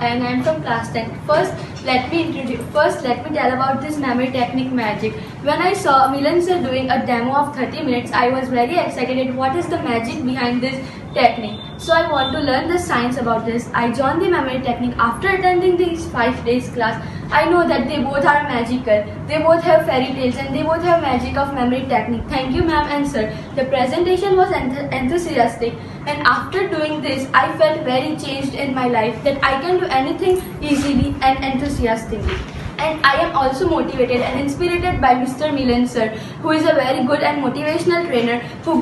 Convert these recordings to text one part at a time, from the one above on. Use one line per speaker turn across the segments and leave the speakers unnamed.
and I'm from class 10. Let me tell about this memory technique magic. When I saw Milan sir doing a demo of 30 minutes, I was very excited. What is the magic behind this technique? So I want to learn the science about this. I joined the memory technique after attending this 5 days class. I know that they both are magical. They both have fairy tales and they both have magic of memory technique. Thank you, ma'am and sir. The presentation was enthusiastic, and after doing this, I felt very changed in my life, that I can do anything easily and enthusiastically. And I am also motivated and inspired by Mr. Milan sir, who is a very good and motivational trainer who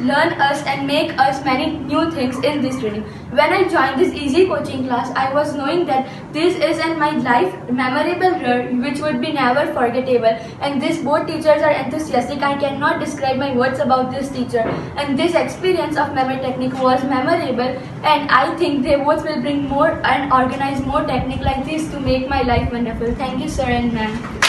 learn us and make us many new things in this training. When I joined this easy coaching class, I was knowing that this is in my life memorable which would be never forgettable. And these both teachers are enthusiastic. I cannot describe my words about this teacher. And this experience of memory technique was memorable, and I think they both will bring more and organize more technique like this to make my life wonderful. Thank you, sir and ma'am.